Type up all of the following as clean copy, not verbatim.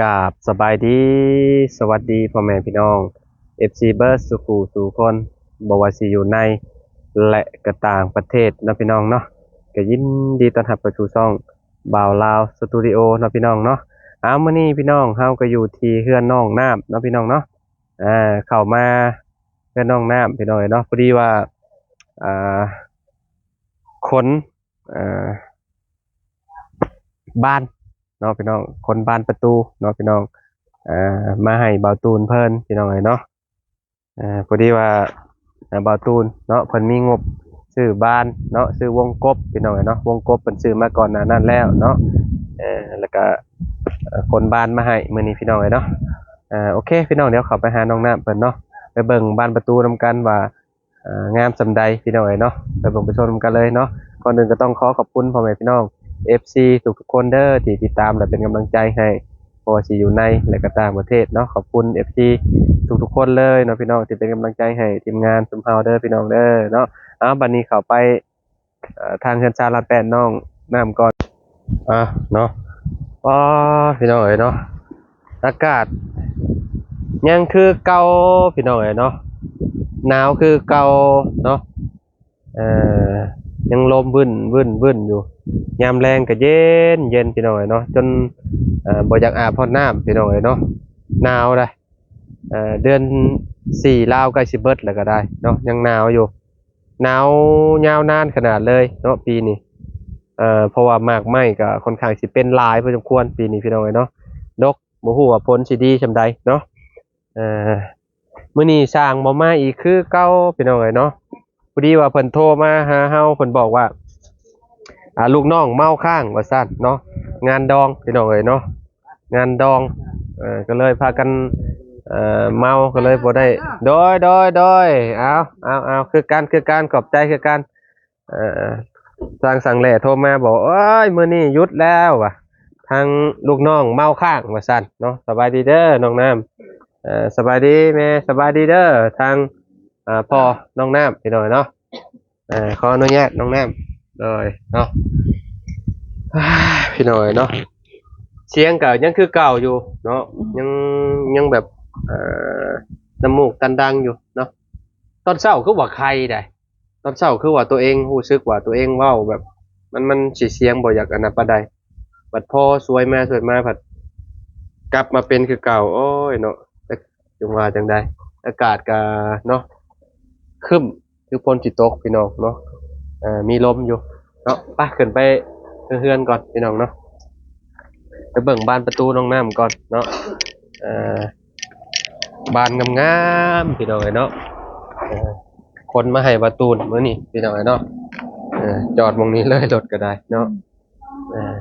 กราบสบายดีสวัสดีพ่อแม่พี่น้อง FC เบิร์ดสุขูสู่คนบ่ว่าสิอยู่ในและก็ต่างประเทศเนาะพี่น้องเนาะก็ยินดีต้อนรับเข้าสู่ช่องบ่าวลาวสตูดิโอเนาะพี่น้องเนาะมื้อนี้พี่น้องเฮาก็อยู่ที่เฮือนน้องน้ำเนาะพี่น้องเนาะเข้ามาเฮือนน้องน้ำพี่น้องเนาะพอดีว่าอ่าคนอ่าบ้านเนาะพี่น้องคนบ้านประตูเนาะพี่น้องมาให้เบาตูนเพิ่นพี่น้องเนาะพอดีว่าเบาตูนเนาะเพิ่นมีงบซื้อบ้านเนาะซื้อวงกบพี่น้องเนาะวงกบเพิ่นซื้อมาก่อนหน้านั้นแล้วเนาะแล้วก็คนบ้านมาให้มื้อนี้พี่น้องเนาะโอเคพี่น้องเดี๋ยวเข้าไปหาน้องน้ำเพิ่นเนาะไปเบิ่งบ้านประตูนำกันว่างามสำใดพี่น้องเนาะไปเบิ่งไปชมนำกันเลยเนาะก่อนอื่นก็ต้องขอขอบคุณพ่อแม่พี่น้อง FC ทุกๆคนเด้อที่ติดตามและเป็นกำลังใจให้เพราะว่าสิอยู่ในและก็ต่างประเทศเนาะขอบคุณ FC ทุกๆคนเลยเนาะพี่น้องที่เป็นกำลังใจให้ทีมงานซุมเฮาเด้อพี่น้องเด้อเนาะบัดนี้เข้าไปทางเฮือนชาลาดแปดน้องน้ำก่อนเนาะอ๋อพี่น้องเนาะอากาศยังคือเก่าพี่น้องเนาะหนาวคือเก่าเนาะเอ่อยังลมบึ้นอยู่ยามแรงก็เย็นพี่น้องเนาะจนบ่อยากอาบพอน้ำพี่น้องเนาะหนาวเลยเดือนสี่ลาวใกล้สิเบิดแล้วก็ได้เนาะยังหนาวอยู่หนาวยาวนานขนาดเลยเนาะปีนี้เพราะว่ามากไหม้ก็ค่อนข้างสิเป็นหลายพอสมควรปีนี้พี่น้องเนาะดกบ่ฮู้ว่าผลสิดีส่ำใดเนาะเอ่อมื้อนี้สร้างบ่มาอีกคือเก่าพี่น้องเนาะพอดีว่าเพิ่นโทรมาหาเฮาเพิ่นบอกว่าลูกน้องเมาข้างว่าซั่นเนาะงานดองพี่น้องเนาะงานดองก็เลยพากันเมาก็เลยบ่ได้โดยเอาคือการขอบใจคือกันเอ่อทางสั่งแหล่โทรมาบอกเอ้ยมื้อนี้หยุดแล้วว่ะทางลูกน้องเมาข้างว่าซั่นเนาะสบายดีเด้อน้องน้ำสบายดีแม่สบายดีเด้อทางพ่อน้องน้ำพี่น้อยเนาะขออนุญาตน้องน้ำเลยเนาะพี่น้อยเนาะเสียงเก่ายังคือเก่าอยู่เนาะยังแบบเอ่อน้ำมูกตันดังอยู่เนาะตอนเช้าคือว่าใครได้ตอนเช้าคือว่าตัวเองรู้สึกว่าตัวเองเว้าแบบมันสิเสียงบ่อยากอันนั้นปานใดบัดพอสวยมาผัดกลับมาเป็นคือเก่าโอ้ยเนาะแต่จังว่าจังใดอากาศก็เนาะครึ้มคือฝนสิตกพี่น้องเนาะมีลมอยู่เนาะไปขึ้นไปเฮือนๆก่อนพี่น้องเนาะไปเบิ่งบานประตูน้องน้ำก่อนเนาะเอ่อบานงามๆพี่น้องเนาะเอ่อคนมาให้ประตูนมื้อนี้พี่น้องเนาะจอดตรงนี้เลยรถก็ได้เนาะเออ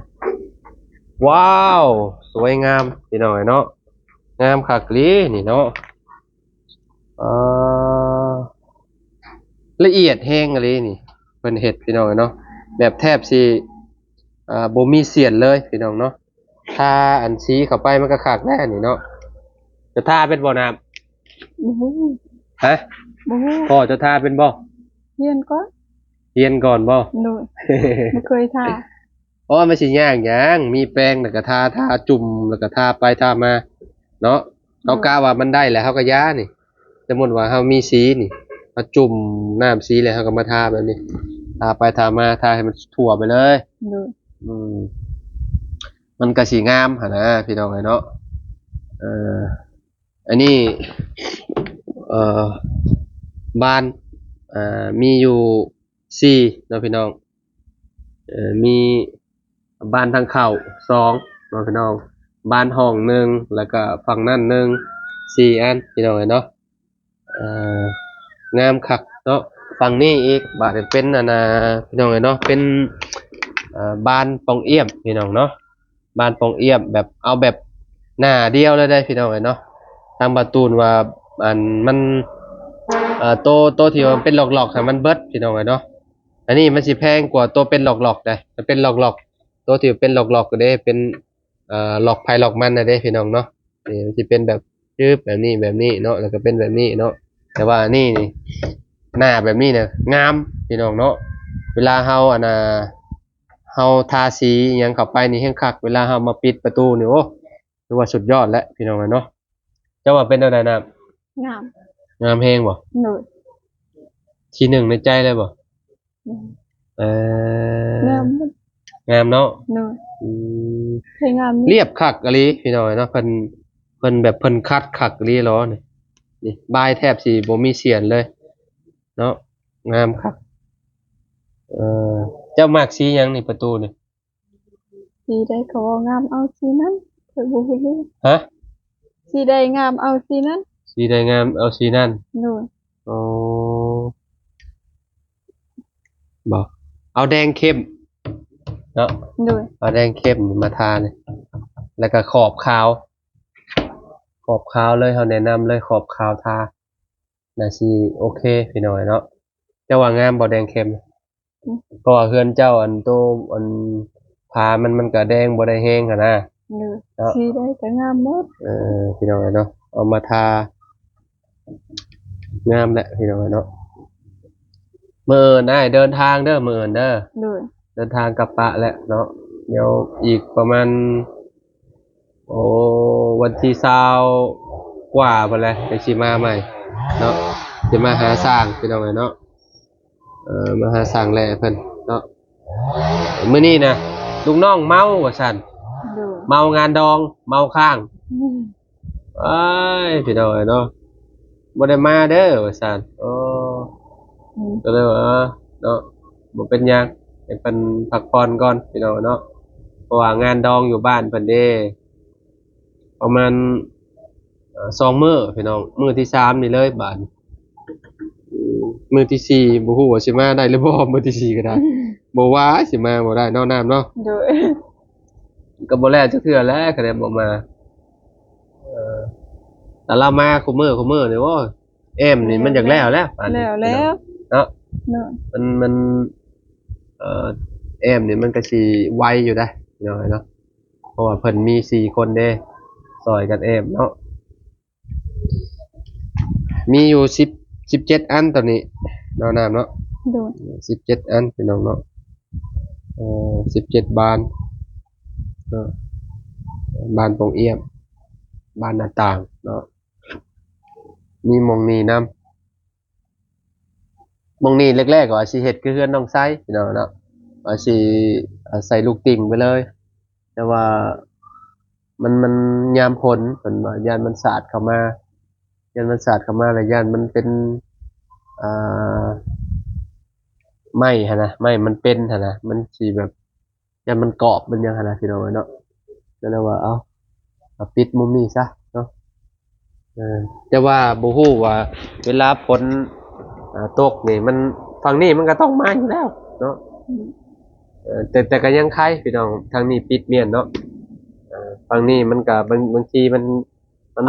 ว้าวสวยงามพี่น้องเนาะงามคักอีหลีนี่เนาะเอ่อละเอียดแฮงอีหลีนี่เพิ่นเฮ็ดพี่น้องเนาะแบบแทบสิบ่มีเสียดเลยพี่น้องเนาะทาอันสีเข้าไปมันก็คักแน่นี่เนาะจะทาเป็นบ่น้บ่ฮู้ำฮะบ่ฮู้พ่อจะทาเป็นบ่เรียนก่อน เรียนก่อนบ่ โดยบ่เคยท่า เพราะว่ามันสิยากหยังมีแปรงแล้วก็ทาจุ่มแล้วก็ทาไปทามาเนาะเขากะว่ามันได้แล้วเขาก็ย้านี่สมมุติว่าเฮามีสีนี่มาจุ่มน้ำสีแล้วเขาก็มาทาแบบนี้ทาไปทามาทาให้มันทั่วไปเลยโดยอืมมันก็สิงามหั่นนะพี่น้องเอ้ยเนาะเอ่ออันนี้เอ่อบ้านมีอยู่4เนาะพี่น้องมีบ้านทางเข้า2เนาะพี่น้องบ้านห้อง1แล้วก็ฝั่งนั้น1 4อันพี่น้องเอ้ยเนาะเอ่องามคักเนาะฝั่งนี้อีกบาดนี้เป็นอันน่ะพี่น้องเอ้ยเนาะเป็นบ้านปองเอี้ยมพี่น้องเนาะบ้านปองเอี้ยมแบบเอาแบบหน้าเดียวเลยได้พี่น้องเอ้ยเนาะทางประตูนว่าอันมันโตที่ว่ามันเป็นหลอกๆให้มันเบิดพี่น้องเอ้ยเนาะอันนี้มันสิแพงกว่าตัวเป็นหลอกๆได้มันเป็นหลอกๆตัวที่เป็นหลอกๆก็ได้เป็นหลอกไผหลอกมันน่ะเด้พี่น้องเนาะนี่มันสิเป็นแบบจึ๊บแบบนี้เนาะแล้วก็เป็นแบบนี้เนาะแต่ว่านี่หน้าแบบนี้เนี่ยงามพี่น้องเนาะเวลาเฮาเฮาทาสีหยังเข้าไปนี่แฮ่งคักเวลาเฮามาปิดประตูนี่โอ้ ถือว่าสุดยอดแล้วพี่น้องเนาะเจ้าว่าเป็นอะไรนะ งาม งามเพลงบ่ โดย ทีหนึ่งในใจเลยบ่เออง าม งามเนาะ โดย อืม ใช่งาม เรียบคักอะลีพี่น้องเนาะเพิ่นแบบเพิ่นคัดคักอะลีล้อนี่บายแทบสิบ่มีเสียนเลย เนาะงามคักเออเจ้ามักสีหยังนี่ประตูนี่ สีใดเขาว่างามเอาสีนั้นเคยบ่ฮู้เลย ฮะ สีใดงามเอาสีนั้น สีใดงามเอาสีนั่น โดย อ๋อบ่เอาแดงเข้มเนาะ โดย เอาแดงเข้มนี่มาทาเนี่ยแล้วก็ขอบขาว ขอบขาวเลยเขาแนะนำเลยขอบขาวทาน่าสิโอเคพี่น้อยเนาะเจ้าว่างามบ่แดงเข้มเพราะว่าเฮือนเจ้าอันโตอันผามันก็แดงบ่ได้แห้งหั่นนะ โดย เนาะ สีใดก็งามหมด พี่น้อยเนาะเอามาทางามแหละพี่น้อยเนาะมื้ออื่นอ้ายเดินทางเด้อมื้ออื่นเด้อ โดย เดินทางกลับปะแล้วเนาะเดี๋ยวอีกประมาณวันที่20กว่าไปแล้วไปสิมาใหม่เนาะจะมาหาสร้างพี่น้องเนาะมาหาสร้างแหล่เพิ่นเนาะมื้อนี้นะลูกน้องเมาว่าซั่น โดย เมางานดองเมาข้างเอ้ยพี่น้องเนาะบ่ได้มาเด้อว่าซั่นก็เลยว่าเนาะบ่เป็นหยังให้เพิ่นพักผ่อนก่อนพี่น้องเนาะเพราะว่างานดองอยู่บ้านเพิ่นเด้ประมาณ2 มื้อพี่น้องมื้อที่3นี่เลยบาดมื้อที่4บ่ฮู้ว่าสิมาได้หรือบ่มื้อที่4ก็ได้บ่ว่าสิมาบ่ได้เนาะน้ำเนาะ โดย ก็บ่แล้วจักเทื่อแล้วคะแนนบ่มาแต่เรามาคุมื้อนี่โอ้ยแอมนี่มันอยากแล้วป่านนี้ แล้ว เนาะ เนาะ มันแอมนี่มันก็สิไวอยู่ได้พี่น้อยเนาะเพราะว่าเพิ่นมี4คนเด้ซอยกันแอมเนาะมีอยู่17อันตอนนี้เนาะน้ำเนาะ โดย 17อันพี่น้องเนาะ17บานเนาะบานตรงเอี่ยมบานหน้าต่างเนาะมีหมองนี้นำหมองนี้แรกๆก็ว่าสิเฮ็ดคือเฮือนน้องไซพี่น้องเนาะว่าสิใส่ลูกติ่งไปเลย แต่ว่ามันยามฝนเพิ่นว่ายานมันสาดเข้ามาแล้วยานมันเป็นอ่าไหม้หั่นนะไหม้มันเป็นหั่นนะมันสิแบบยานมันกรอบมันยังหั่นนะพี่น้องเนาะก็เลยว่าเอาปิดมุมนี้ซะเนาะแต่ว่าบ่ฮู้ว่าเวลาฝนตกนี่มันฝั่งนี้มันก็ต้องมาอยู่แล้วเนาะแต่ก็ยังคล้ายพี่น้องทางนี้ปิดเมียนเนาะฝั่งนี้มันก็บางทีมัน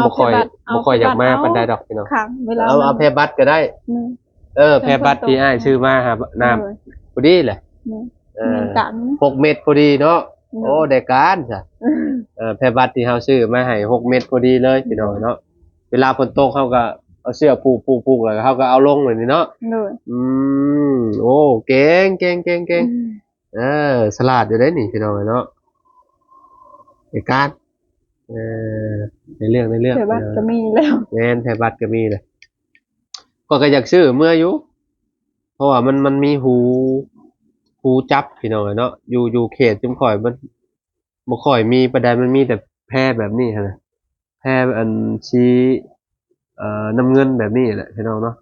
บ่ค่อยอยากมาปานใดดอกพี่น้อง ค่ะเวลา เอาแพรบัตรก็ได้ แพรบัตรที่อ้ายชื่อมาครับน้ำพอดีแหละ กัน 6 เม็ดพอดีเนาะโอ้ได้การจ้ะแพรบัตรที่เฮาซื้อมาให้6 เม็ดพอดีเลยพี่น้องเนาะเวลาฝนตกเฮาก็เอาเสื้อผูกแล้วเฮาก็เอาลงแบบนี้เนาะโอ้เก่งฉลาดอยู่ได้นี่พี่น้องเนาะได้การในเรื่อง เดี๋ยวบัตรก็มีแล้ว แม่นแพรบัตรก็มีเลยก็อยากซื้อเมื่ออยู่เพราะว่ามันมีหูจับพี่น้องเนาะอยู่เขตจุมข่อยมันบ่ค่อยมีประเด็นมันมีแต่แพร่แบบนี้ฮะนะแพร่อันสีน้ำเงินแบบนี้แหละพี่น้องเนาะ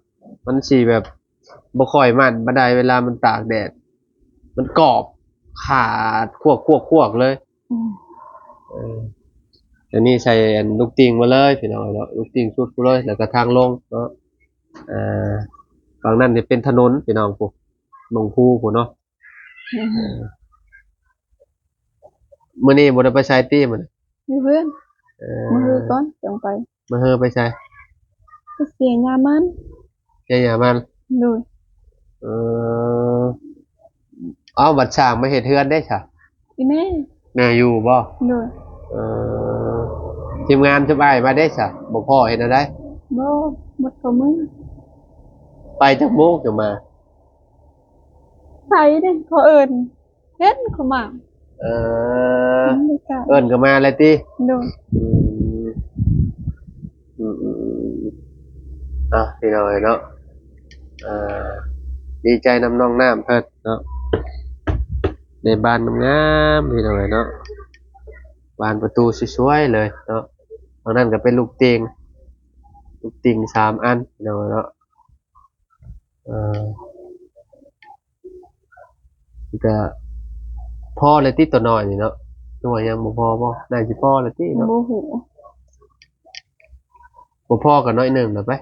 มันสีแบบบ่ค่อยมันบันไดเวลามันตากแดดมันกรอบขาดควกเลยอันนี้ใส่อันลูกติ่งมาเลยพี่น้องเนาะลูกติ่งสุดไปเลยแล้วก็ทางลงเนาะฝั่งนั้นเนี่ยเป็นถนนพี่น้องพวกหนองพูพวกเนาะมื้อนี้บ่ได้ไปใช้ตี้มื้อ มีเพื่อนมือก่อนจังไป มาเฮอไปใช้ ก็เสียยามัน แย่ๆมัน โดย เออเอาบัตรสร้างมาเฮ็ดเฮือนได้ซะ อีแม่ แม่อยู่บ่ โดย เออทีมงานสบายมาได้ซะบ่พอเฮ็ดได้ บ่หมดกับมึง ไปจักโมงจะมา ใส่เด้เขาเอิ้นเฮ็ดเขามา เออ ไม่กล้า เอิ้นก็มาเลยติ โดย อืมอืมอืมอืมพี่น้อยเนาะเอ่อดีใจนำน้องน้ำเพิ่นเนาะในบ้านงามๆพี่น้อยเนาะบานประตูสวยๆเลยเนาะตรงนั้นก็เป็นลูกเตียง3 อันพี่น้อยเนาะเอ่อก็พอเลยติตัวน้อยนี่เนาะตัวยังบ่พอบ่ได้สิพอเลยติเนาะ โมโห บ่พอกันน้อยหนึ่งนะไป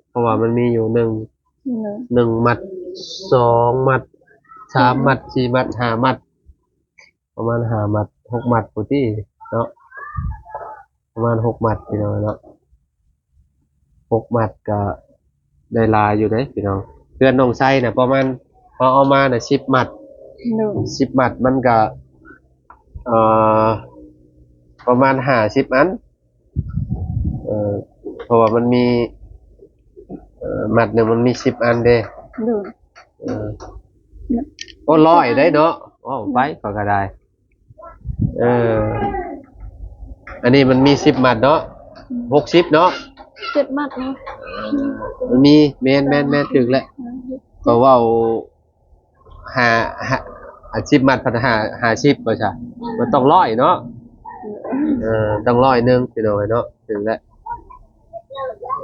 เพราะว่ามันมีอยู่หนึ่ง เลย มัด2 มัด3 มัด4 มัด5 มัดประมาณ5 มัด6 มัดพู้นติเนาะประมาณ6 มัดพี่น้องเนาะ6 มัดก็ได้หลายอยู่เด้พี่น้องเพื่อนน้องไส้น่ะประมาณเอามาน่ะ10 มัด โดย 10 มัดมันก็เอ่อประมาณ50 อันเพราะว่ามันมีมัดหนึ่งมันมี10 อันเด้ โดย เออโอ้ร้อยได้เนาะโอ้ไปก็ได้เอออันนี้มันมี10 มัดเนาะ60เนาะ 7 มัดเนาะ มันมีแม่นถึงแล้วก็เว้า10 มัดพัน50บ่ใช่มันต้องร้อยเนาะต้องร้อยหนึงพี่น้องเนาะถึงแล้ว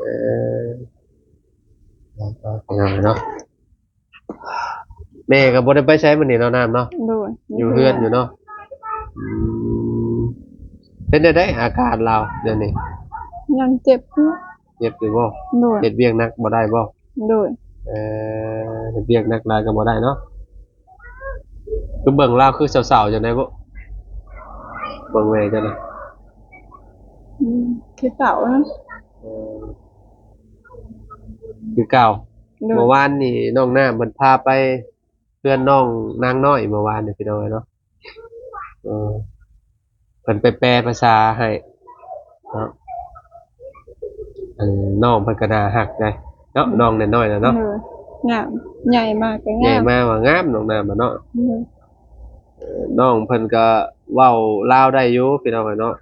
เออพี่น้องเนาะแม่ก็บ่ได้ไปใช้มื้อนี้เนาะน้ำเนาะ โดย อยู่เฮือนอยู่เนาะอืมเป็นได้อาการเราเดี๋ยวนี้ ยังเจ็บอยู่ เจ็บอยู่บ่ โดย เฮ็ดเวียกหนักบ่ได้บ่ โดย เฮ็ดเวียกหนักหลายก็บ่ได้เนาะคือเบิ่งลาวคือสาวๆจังได๋บ่เบิ่งแม่จังได๋ คือเก่านะ เออคือเก่า โดย เมื่อวานนี่น้องน้ำเพิ่นพาไปเพื่อนน้องนางน้อยเมื่อวานนี่พี่น้องเนาะเพิ่นไปแปลภาษาให้เนาะน้องเพิ่นก็น่าฮักได้เนาะน้องน้อยๆน่ะเนาะ โดยงามใหญ่มากก็ ใหญ่ งาม มาว่างามน้องน้ำอะเนาะ โดย น้องเพิ่นก็เว้าลาวได้อยู่พี่น้องเนาะ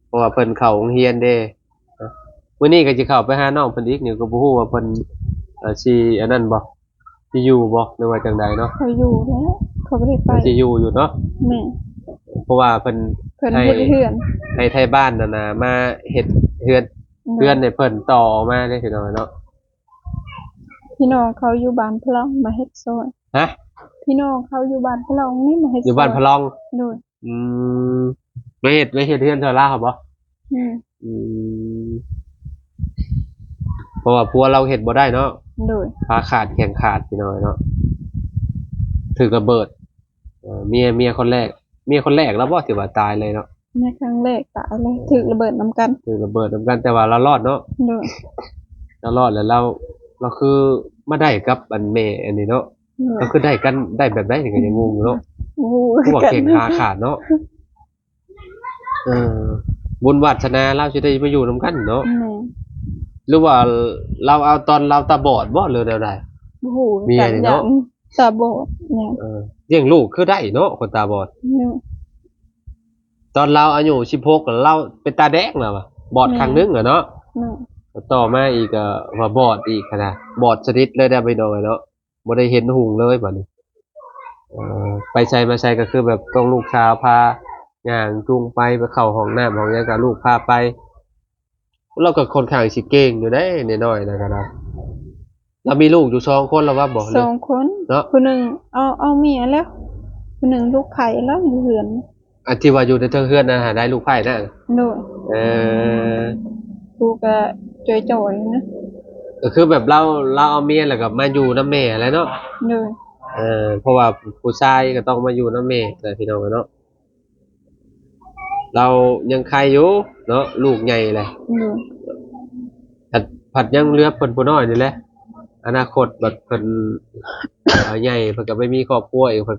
เพราะว่าเพิ่นเข้าโรงเรียนเด้เนาะมื้อนี้ก็สิเข้าไปหาน้องเพิ่นอีกนี่ก็บ่ฮู้ว่าเพิ่นสิอันนั้นบ่สิอยู่บ่หรือว่าจังใดเนาะ เขาอยู่แล้วเขาไม่ได้ไป สิอยู่อยู่เนาะ แม่ เพราะว่าเพิ่น เพิ่น ให้ เฮ็ดเฮือน ให้ไทบ้านนั่นน่ะมาเฮ็ดเฮือนให้เพิ่นต่อออกมาเด้พี่น้องเนาะ พี่น้องเขาอยู่บ้านพะลองมาเฮ็ดซอย ฮะ พี่น้องเขาอยู่บ้านพะลองนี่มาเฮ็ดซอย อยู่บ้านพะลอง โดย อืมไม่เฮ็ดเฮือนเท่าลาวครับบ่ อืม อืมเพราะว่าผัวเราเฮ็ดบ่ได้เนาะ โดย ขาขาดแขนขาดพี่น้อยเนาะถือระเบิดเมียคนแรกแล้วบ่ถือว่าตายเลยเนาะ ในครั้งแรกตายเลยถูกระเบิดน้ำกัน ถือระเบิดนำกันแต่ว่าเรารอดเนาะ โดย เรารอดแล้วเราคือมาได้กับอันแม่อันนี้เนาะ โดย เราคือได้กันได้แบบไหนนี่ก็ยังงงอยู่เนาะ โอ้โห คือว่าเก่งขาขาดเนาะเออบุญวาสนาเราสิได้มาอยู่นำกันเนาะ แม่ หรือว่าเราเอาตอนเราตาบอดบ่หรือแนวใด โอ้โห เมียนี่เนาะ ตาบอดเนี่ย เลี้ยงลูกคือได้เนาะคนตาบอด เนี่ย ตอนเราอายุ16เราเป็นตาแดงแล้วว่ะบอดครั้งนึงอะเนาะ แม่ ต่อมาอีกก็ว่าบอดอีกนะบอดชนิดเลยได้ไปโดยเนาะบ่ได้เห็นหุงเลยบัดนี้ไปใช้มาใช้ก็คือแบบต้องลูกสาวพาย่างจูงไปเข้าห้องน้ำห้องหยังก็ลูกพาไปเราก็ค่อนข้างสิเก่งอยู่ได้น้อยๆนะครับเรามีลูกอยู่2 คนแล้วว่าบ่เล ส ย องคน เนาะ คนหนึ่งเอาเมียแล้วคนหนึ่งลูกไผ่แล้วอยู่เหือน อันที่ว่าอยู่ในเทิงเฮือนนะหาได้ลูกไผ่นะ โดย เออ ลูกก็จ่อยๆนะ ก็คือแบบเราเอาเมียแล้วก็มาอยู่นำแม่แหล้วเนาะ โดย เพราะว่าผู้ชายก็ต้องมาอยู่นำแม่แต่พี่น้องเนาะเรายังใครอยู่เนาะลูกใหญ่แหละ โดย ผัดยังเหลือเพิ่นผู้น้อยนี่แหละอนาคตแบบเพิ่นใหญ่เพิ่นก็ไม่มีครอบครัวอีกเพิ่น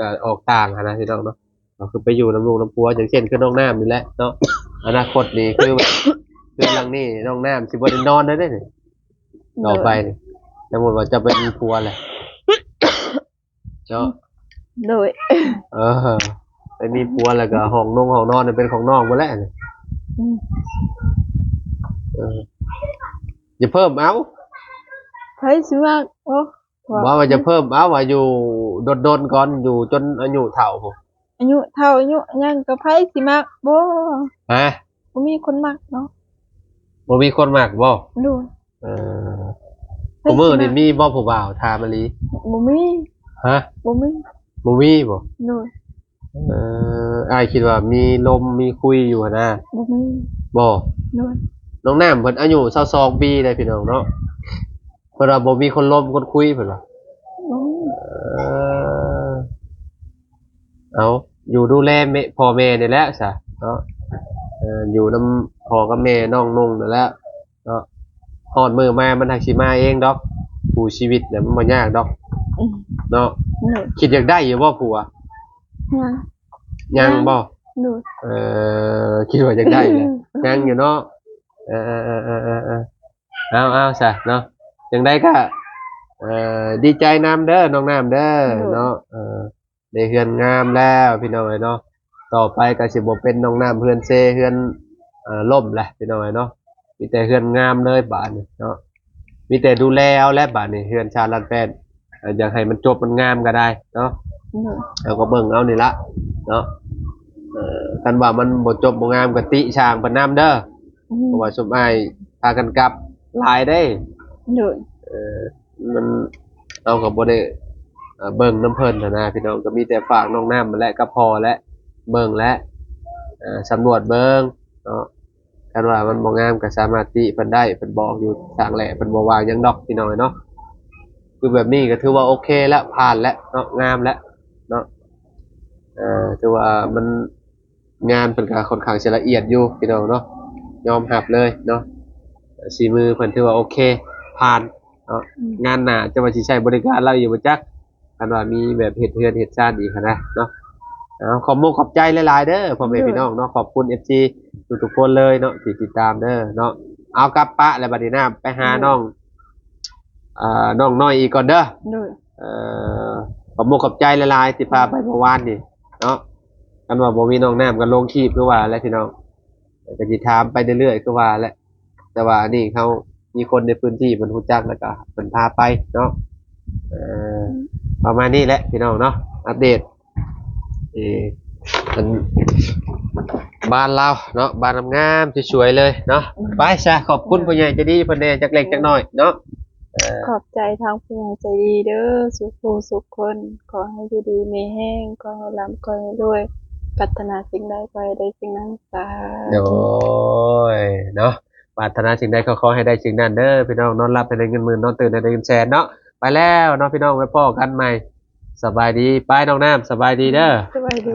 ก็ออกต่างหั้นนะพี่น้องเนาะก็คือไปอยู่นำลูกนำผัวอย่างเช่นคือน้องน้ำนี่แหละเนาะอนาคตนี่คือแบบคือหลังนี้น้องน้ำสิบ่ได้นอนได้เด้นี่ต่อไปนี่สมมุติว่าจะเป็นผัวแหละเนาะ โดย เออไป มีผัวแล้วก็ห้องนอนเป็นของน้องหมดแล้วเนี่ย อืม อย่าเพิ่มเอา ไผสิมากโอ้ ว่าจะเพิ่มเอาว่าอยู่โดนก่อนอยู่จนอายุเฒ่าผม อายุเท่าอายุหยังก็ไผสิมักบ่ ฮะ บ่มีคนมักเนาะ บ่มีคนมากบ่ ดู เออผมมือนี่มีบ่ผู้บ่าวทามะลิ บ่มี ฮะ บ่มี บ่มีบ่ ดู อ้ายคิดว่ามีลมมีคุยอยู่หั่นนะ บ่มี บ่ ดู น้องน้ำเพิ่นอายุ22ปีเลยพี่น้องเนาะเพิ่นว่าบ่มีคนลมคนคุยเพิ่นว่า บ่มี เออเอาอยู่ดูแลแม่พ่อแม่นี่แหละซะเนาะอยู่นำพ่อกับแม่น้องนุ่งนั่นแหละเนาะฮอดมื้อมามันหักสิมาเองดอกผู้ชีวิตเนี่ยมันบ่ยากดอก อืม เนาะ ดู คิดอยากได้อยู่บ่ผัว ยัง ยังบ่ ดู คิดว่าอยากได้เลยยังอยู่เนาะเออเออเออเออเออเอาซะเนาะจังไดก็ดีใจน้ำเด้อน้องน้ำเด้อเนาะได้เฮือนงามแล้วพี่น้องเอ้ยเนาะต่อไปก็สิบ่เป็นน้องน้ำเฮือนเซเฮือนล่มแหละพี่น้องเอ้ยเนาะมีแต่เฮือนงามเลยบาดนี้เนาะมีแต่ดูแลเอาและบาดนี้เฮือนชาลันแฟนอยากให้มันจบมันงามก็ได้เนาะ ดู เราก็เบิ่งเอานี่ละเนาะกันว่ามันบ่จบบ่งามก็ติช่างเพิ่นนำเด้อ อื เพ ม ราะว่าสุมอ้ายพากันกลับหลายได้ ดู มันเราก็บ่ได้เบิ่งน้ำเพิ่นน่ะนะพี่น้องก็มีแต่ฝากน้องน้ำมาและก็พอและเบิ่งและสำรวจเบิ่งเนาะกันว่ามันบ่งามก็สามารถติเพิ่นได้เพิ่นบอกอยู่ทางแหละเพิ่นบ่ว่าหยังดอกพี่น้องเนาะคือแบบนี้ก็ถือว่าโอเคแล้วผ่านแล้วเนาะงามแล้วเนาะถือว่ามันงานเพิ่นก็ค่อนข้างจะละเอียดอยู่พี่น้องเนาะยอมรับเลยเนาะสีมือเพิ่นถือว่าโอเคผ่านเนาะงานหน้าจะว่าสิใช้บริการเราอยู่บ่จักกันว่ามีแบบเฮ็ดเฮือนเฮ็ดชาติอีกหั้นนะเนาะขอบมุกขอบใจหลายๆเด้อพ่อแม่พี่น้องเนาะขอบคุณ FC ทุกๆคนเลยเนาะที่ติดตามเด้อเนาะเอากลับปะแล้วบัดนี้นะไปหาน้องน้องน้อยอีกก่อนเด้อ ดู ขอบมุกขอบใจหลายๆที่พาไปเมื่อวานนี่เนาะกันว่าบ่มีน้องน้ำกันลงคลิปคือว่าแล้วพี่น้องก็สิถามไปเรื่อยๆคือว่าแหละแต่ว่านี่เขามีคนในพื้นที่มันรู้จักแล้วก็เพิ่นพาไปเนาะประมาณนี้แหละพี่น้องเนาะอัปเดตมันบ้านเราเนาะบ้านงามๆสวยๆเลยเนาะไปซะขอบคุณผู้ใหญ่ใจดีเพิ่นแน่จักเล็กจักน้อยเนาะ ขอบใจทางผู้ใหญ่ใจดีเด้อสุขผู้สุขคน ขอให้อยู่ดีมีแห้งขอให้ร่ำขอให้รวยปรารถนาสิ่งใดขอให้ได้สิ่งนั้นสา โด ธุ ยเนาะปรารถนาสิ่งใดก็ขอให้ได้สิ่งนั้นเด้อพี่น้องนอนรับให้ได้เงินหมื่นนอนตื่นให้ได้เงินแสนเนาะไปแล้วเนาะพี่น้องไว้พ่อกันใหม่สบายดีไปน้องน้ำสบายดีเด้อ สวัสดี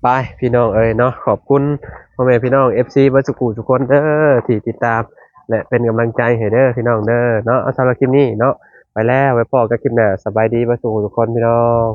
ไปพี่น้องเอ้ยเนาะขอบคุณพ่อแม่พี่น้อง FC บัสสุกุทุกคนเด้อที่ติดตามและเป็นกำลังใจให้เด้อพี่น้องเด้อเนาะเอาสำหรับคลิปนี้เนาะไปแล้วไว้พ่อกันคลิปหน้าสบายดีบัสสุกุทุกคนพี่น้อง